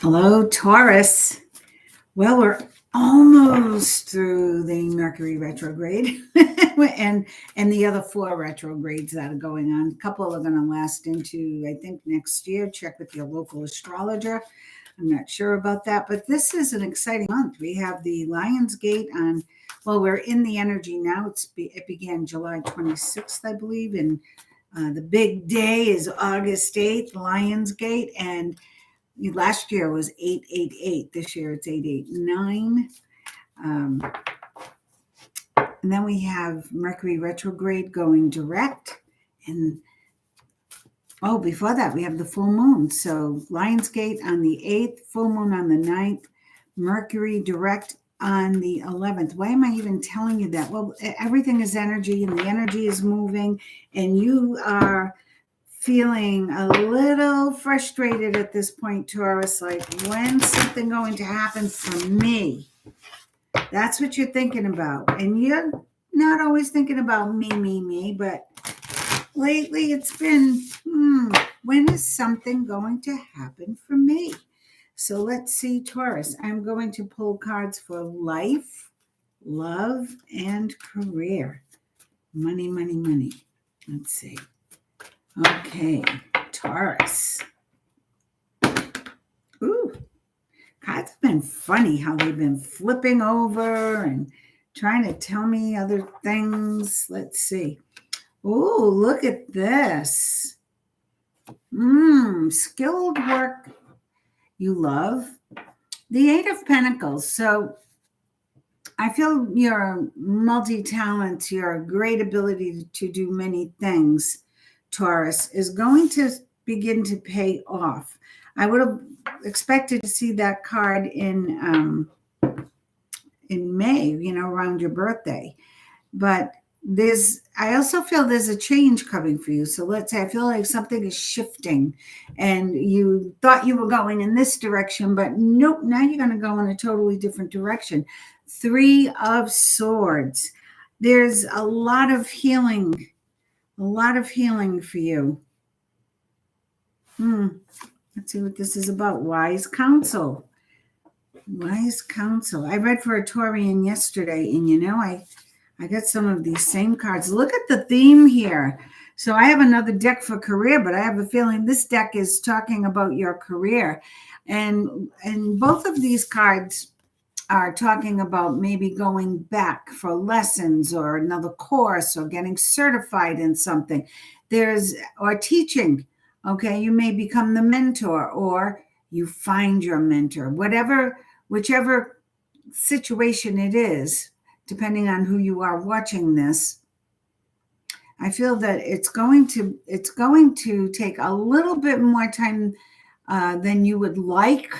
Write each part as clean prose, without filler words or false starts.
Hello, Taurus. Well, we're almost through the Mercury retrograde and the other four retrogrades that are going on. A couple are going to last into, I think, next year. Check with your local astrologer. I'm not sure about that, but this is an exciting month. We have the Lion's Gate on, well, we're in the energy now. It began July 26th, I believe, and the big day is August 8th, Lion's Gate, and last year was 888. This year it's 889. And then we have Mercury retrograde going direct. And before that, we have the full moon. So Lionsgate on the 8th, full moon on the 9th, Mercury direct on the 11th. Why am I even telling you that? Well, everything is energy and the energy is moving, and you are feeling a little frustrated at this point, Taurus, like, when's something going to happen for me? That's what you're thinking about. And you're not always thinking about me, but lately it's been, when is something going to happen for me? So let's see, Taurus. I'm going to pull cards for life, love, and career. Money, money, money. Let's see. Okay, Taurus. Ooh, cards have been funny how they've been flipping over and trying to tell me other things. Let's see. Ooh, look at this. Skilled work you love. The Eight of Pentacles. So I feel your multi-talent, your great ability to do many things, Taurus, is going to begin to pay off. I would have expected to see that card in May, around your birthday. But I also feel there's a change coming for you. So let's say I feel like something is shifting and you thought you were going in this direction, but nope, now you're going to go in a totally different direction. Three of Swords. There's a lot of healing for you. Let's see what this is about. Wise counsel. Wise counsel. I read for a Taurian yesterday, and I got some of these same cards. Look at the theme here. So I have another deck for career, but I have a feeling this deck is talking about your career. And both of these cards are talking about maybe going back for lessons or another course or getting certified in something. Or teaching. Okay, you may become the mentor or you find your mentor. Whichever situation it is, depending on who you are watching this, I feel that it's going to take a little bit more time than you would like,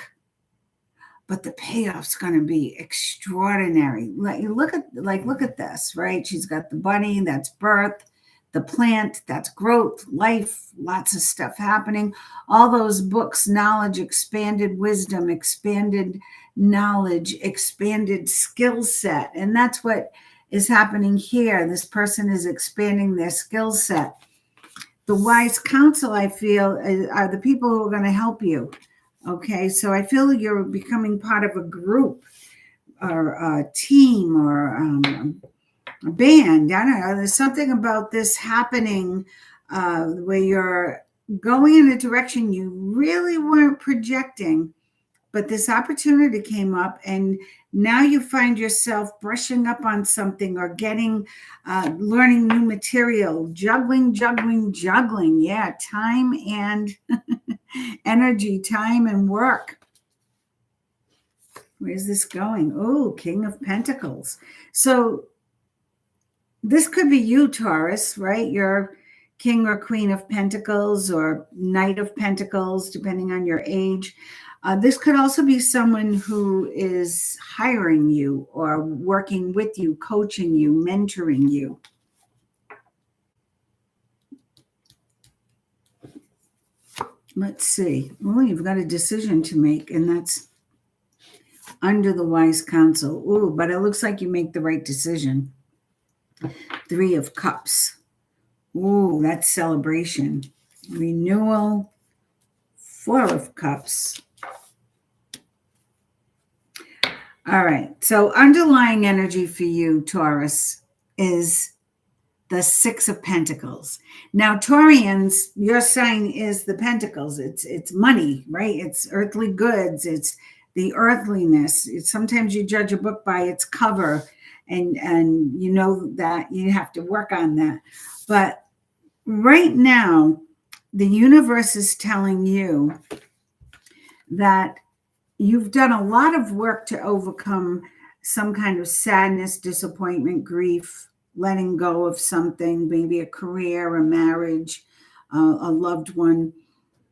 but the payoff's going to be extraordinary. Look at this, right? She's got the bunny, that's birth, the plant, that's growth, life, lots of stuff happening. All those books, knowledge, expanded wisdom, expanded knowledge, expanded skill set. And that's what is happening here. This person is expanding their skill set. The wise counsel, I feel, are the people who are going to help you. Okay, so I feel you're becoming part of a group or a team or a band. I don't know. There's something about this happening where you're going in a direction you really weren't projecting, but this opportunity came up and now you find yourself brushing up on something or learning new material, juggling. Yeah, time and energy, time and work. Where's this going? Oh, King of Pentacles. So this could be you, Taurus, right? You're King or Queen of Pentacles or Knight of Pentacles, depending on your age. This could also be someone who is hiring you or working with you, coaching you, mentoring you. Let's see. Oh, you've got a decision to make, and that's under the wise counsel. Ooh, but it looks like you make the right decision. Three of Cups. Ooh, that's celebration. Renewal. Four of Cups. All right. So underlying energy for you, Taurus, is the Six of Pentacles. Now, Taurians, your sign is the Pentacles. It's money, right? It's earthly goods. It's the earthliness. Sometimes you judge a book by its cover, and you know that you have to work on that. But right now, the universe is telling you that you've done a lot of work to overcome some kind of sadness, disappointment, grief, letting go of something, maybe a career, a marriage, a loved one.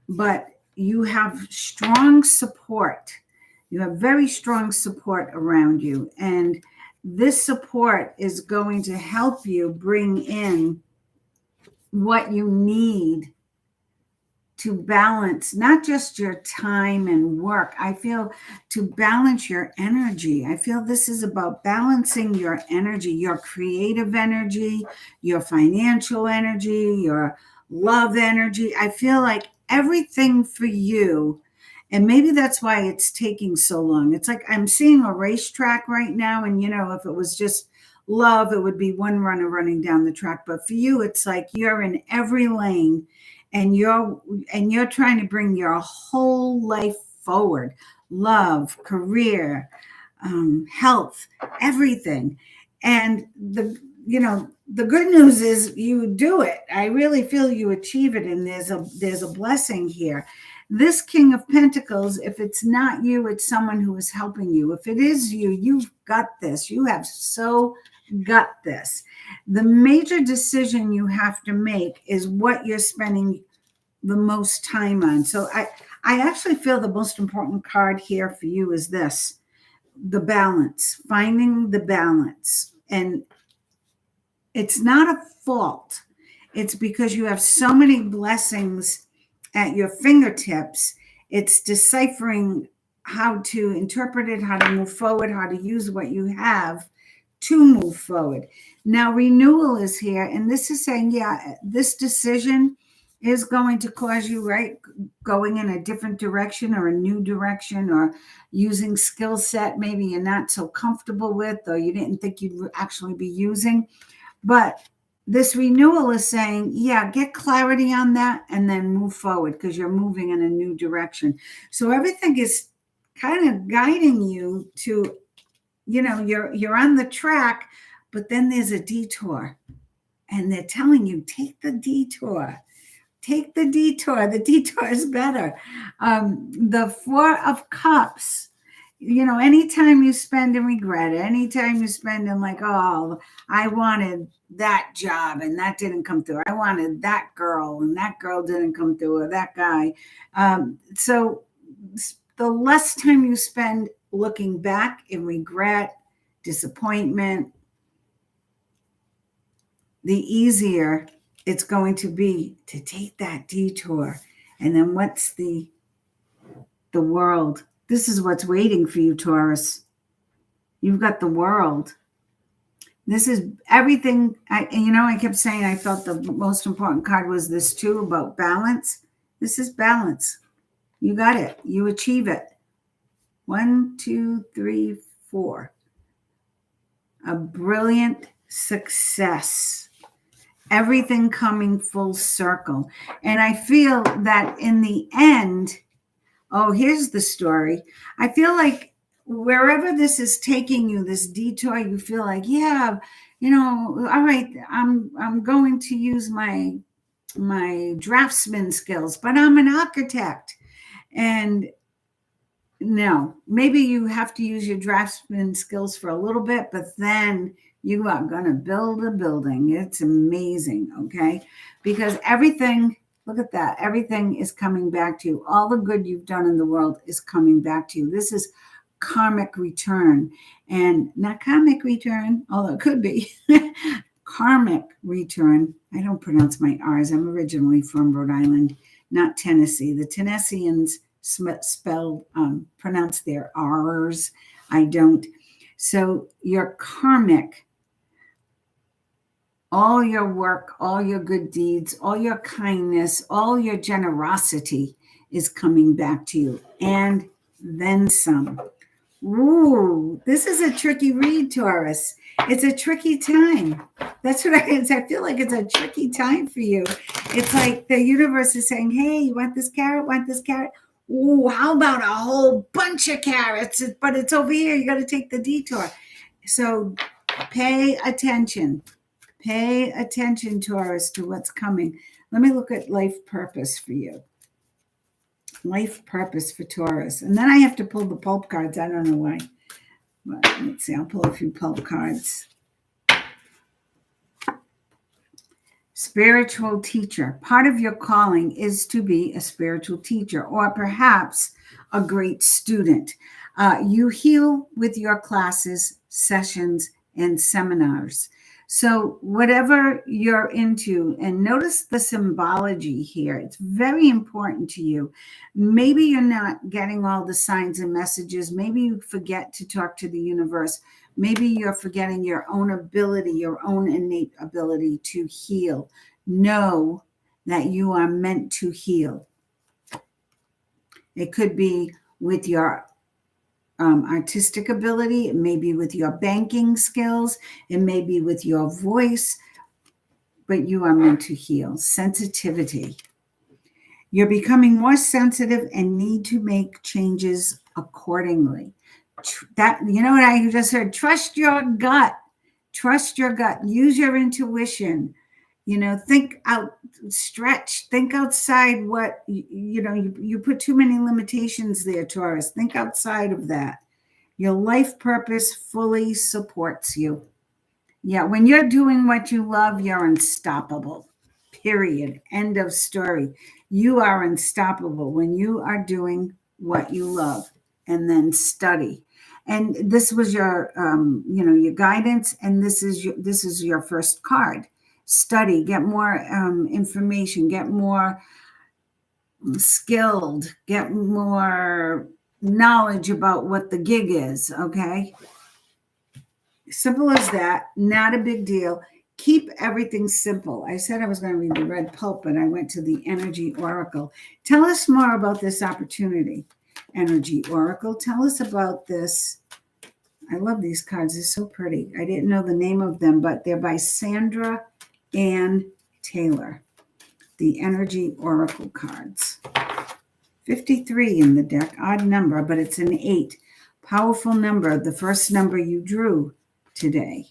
But you have strong support. You have very strong support around you. And this support is going to help you bring in what you need to balance not just your time and work. I feel to balance your energy. I feel this is about balancing your energy, your creative energy, your financial energy, your love energy. I feel like everything for you. And maybe that's why it's taking so long. It's like I'm seeing a racetrack right now. And, if it was just love, it would be one runner running down the track. But for you, it's like you're in every lane and you're trying to bring your whole life forward, love, career, health, everything. And the good news is you do it. I really feel you achieve it, and there's a blessing here. This King of Pentacles, if it's not you, it's someone who is helping you. If it is you, you've got this. You have so got this. The major decision you have to make is what you're spending the most time on. So I actually feel the most important card here for you is this: the balance, finding the balance. And it's not a fault. It's because you have so many blessings at your fingertips. It's deciphering how to interpret it, how to move forward, how to use what you have to move forward. Now, renewal is here, and this is saying, yeah, this decision is going to cause you, right, going in a different direction or a new direction, or using skill set maybe you're not so comfortable with, or you didn't think you'd actually be using. But this renewal is saying, yeah, get clarity on that and then move forward, because you're moving in a new direction. So everything is kind of guiding you to, you're on the track, but then there's a detour, and they're telling you, take the detour. Take the detour. The detour is better. The Four of Cups. Anytime you spend in regret, anytime you spend in like, oh, I wanted that job and that didn't come through. I wanted that girl and that girl didn't come through, or that guy. So the less time you spend looking back in regret, disappointment, the easier it's going to be to take that detour. And then what's the world? This is what's waiting for you, Taurus. You've got the world. This is everything. I kept saying I felt the most important card was this too, about balance. This is balance. You got it. You achieve it. 1, 2, 3, 4. A brilliant success. Everything coming full circle. And I feel that in the end, here's the story. I feel like wherever this is taking you, this detour, you feel like, yeah, all right, I'm going to use my draftsman skills, but I'm an architect. And no, maybe you have to use your draftsman skills for a little bit, but then you are going to build a building. It's amazing, okay? Because everything, look at that, everything is coming back to you. All the good you've done in the world is coming back to you. This is karmic return, and not comic return, although it could be. Karmic return. I don't pronounce my R's. I'm originally from Rhode Island, not Tennessee. The Tennesseans pronounce their R's. I don't. So your karmic, all your work, all your good deeds, all your kindness, all your generosity is coming back to you, and then some. Ooh, this is a tricky read, Taurus. It's a tricky time. That's what I feel like it's a tricky time for you. It's like the universe is saying, hey, you want this carrot? Want this carrot? Ooh, how about a whole bunch of carrots? But it's over here. You got to take the detour. So pay attention. Pay attention, Taurus, to what's coming. Let me look at life purpose for you. Life purpose for Taurus. And then I have to pull the pulp cards. I don't know why. But let's see. I'll pull a few pulp cards. Spiritual teacher. Part of your calling is to be a spiritual teacher or perhaps a great student. You heal with your classes, sessions, and seminars. So whatever you're into, and notice the symbology here, it's very important to you. Maybe you're not getting all the signs and messages. Maybe you forget to talk to the universe. Maybe you're forgetting your own ability, your own innate ability to heal. Know that you are meant to heal. It could be with your artistic ability. It may be with your banking skills. It may be with your voice, but you are meant to heal. Sensitivity. You're becoming more sensitive and need to make changes accordingly. That, you know what I just heard? Trust your gut. Trust your gut. Use your intuition. Think out, stretch, think outside what, you put too many limitations there, Taurus. Think outside of that. Your life purpose fully supports you. Yeah, when you're doing what you love, you're unstoppable. Period. End of story. You are unstoppable when you are doing what you love. And then study. And this was your, your guidance. And this is your first card. Study, get more information, get more skilled, get more knowledge about what the gig is, okay? Simple as that, not a big deal. Keep everything simple. I said I was going to read the red pulp, but I went to the Energy Oracle. Tell us more about this opportunity, Energy Oracle. Tell us about this. I love these cards. They're so pretty. I didn't know the name of them, but they're by Sandra Ann Taylor, the Energy Oracle cards. 53 in the deck, odd number, but it's an 8. Powerful number, the first number you drew today.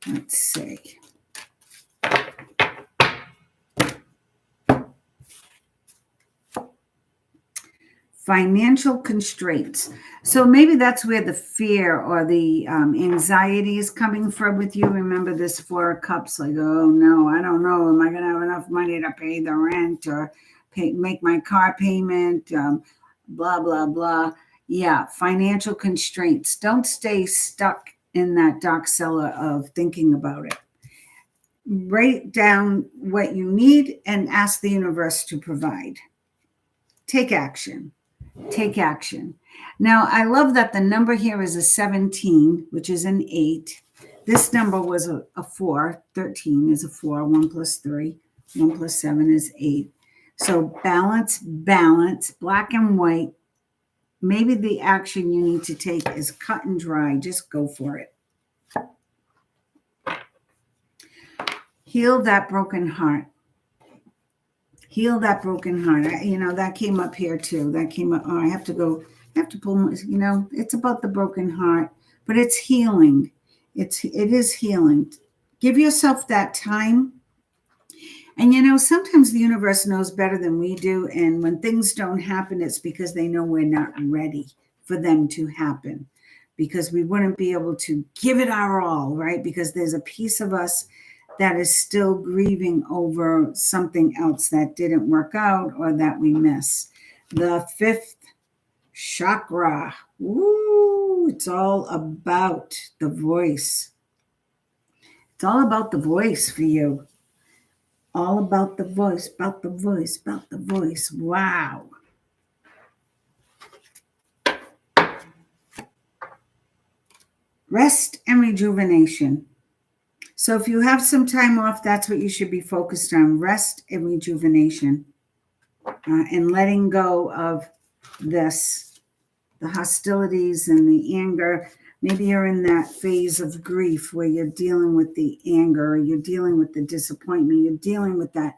Let's see. Financial constraints. So maybe that's where the fear or the anxiety is coming from with you. Remember this 4 of Cups, like, oh no, I don't know. Am I going to have enough money to pay the rent or make my car payment? Blah, blah, blah. Yeah, financial constraints. Don't stay stuck in that dark cellar of thinking about it. Write down what you need and ask the universe to provide. Take action. Take action. Now, I love that the number here is a 17, which is an 8. This number was a 4. 13 is a 4. 1 plus 3. 1 plus 7 is 8. So balance, black and white. Maybe the action you need to take is cut and dry. Just go for it. Heal that broken heart. Heal that broken heart. That came up here too. That came up. Oh, I have to pull, it's about the broken heart, but it's healing. It is healing. Give yourself that time. And sometimes the universe knows better than we do. And when things don't happen, it's because they know we're not ready for them to happen, because we wouldn't be able to give it our all, right? Because there's a piece of us that is still grieving over something else that didn't work out or that we miss. The 5th chakra. Ooh, it's all about the voice. It's all about the voice for you. All about the voice, about the voice, about the voice. Wow. Rest and rejuvenation. So if you have some time off, that's what you should be focused on. Rest and rejuvenation and letting go of this the hostilities and the anger. Maybe you're in that phase of grief where you're dealing with the anger, or you're dealing with the disappointment, you're dealing with that.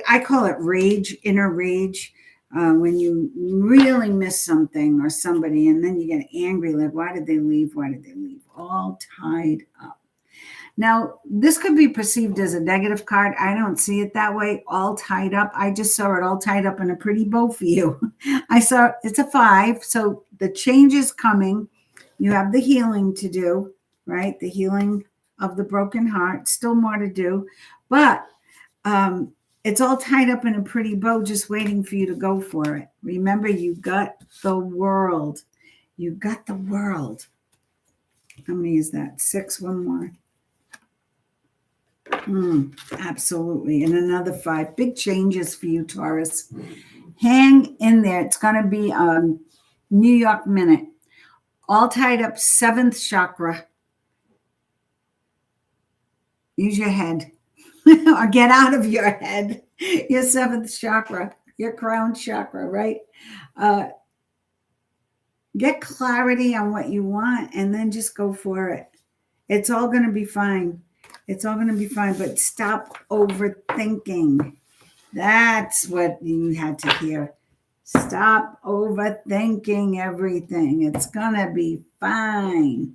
I call it rage, inner rage, when you really miss something or somebody, and then you get angry, like, why did they leave? Why did they leave? All tied up. Now, this could be perceived as a negative card. I don't see it that way, all tied up. I just saw it all tied up in a pretty bow for you. I saw it's a 5, so the change is coming. You have the healing to do, right? The healing of the broken heart. Still more to do, but it's all tied up in a pretty bow, just waiting for you to go for it. Remember, you got the world. You got the world. How many is that? 6, one more. Absolutely. And another 5. Big changes for you, Taurus. Hang in there. It's going to be a New York minute. All tied up, 7th chakra. Use your head. Or get out of your head. Your 7th chakra. Your crown chakra, right? Get clarity on what you want and then just go for it. It's all going to be fine. It's all going to be fine, but stop overthinking. That's what you had to hear. Stop overthinking everything. It's going to be fine.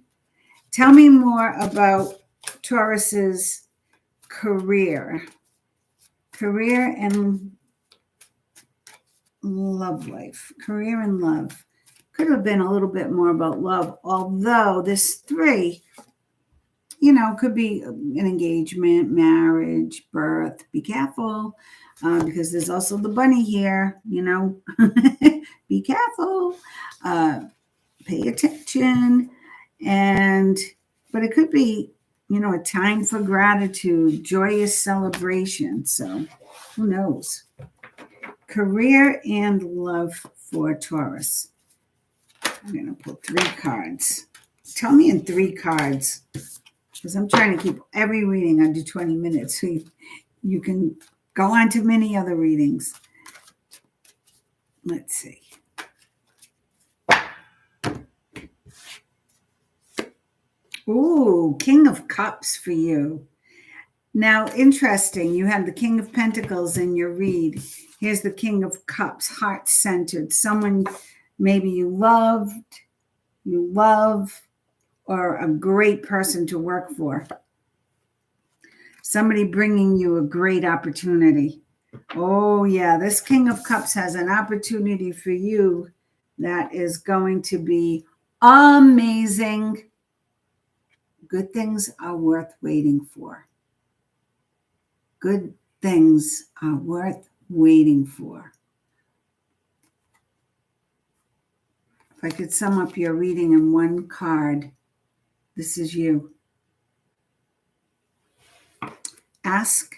Tell me more about Taurus's career. Career and love life. Career and love. Could have been a little bit more about love, although this 3, could be an engagement, marriage, birth. Be careful, because there's also the bunny here, Be careful. Pay attention. But it could be, a time for gratitude, joyous celebration. So who knows? Career and love for Taurus. I'm going to pull 3 cards. Tell me in 3 cards, because I'm trying to keep every reading under 20 minutes. So you can go on to many other readings. Let's see. Ooh, King of Cups for you. Now, interesting. You have the King of Pentacles in your read. Here's the King of Cups, heart-centered. Someone maybe you love, or a great person to work for. Somebody bringing you a great opportunity. Oh, yeah, this King of Cups has an opportunity for you that is going to be amazing. Good things are worth waiting for. Good things are worth waiting for. If I could sum up your reading in 1 card, this is you. Ask,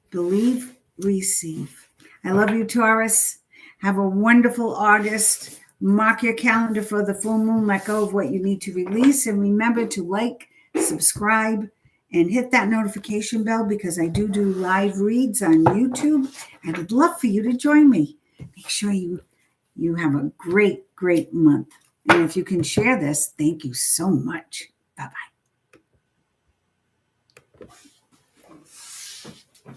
believe, receive. I love you, Taurus. Have a wonderful August. Mark your calendar for the full moon. Let go of what you need to release. And remember to like, subscribe, and hit that notification bell, because I do live reads on YouTube. And I'd love for you to join me. Make sure you have a great, great month. And if you can share this, thank you so much. Bye-bye.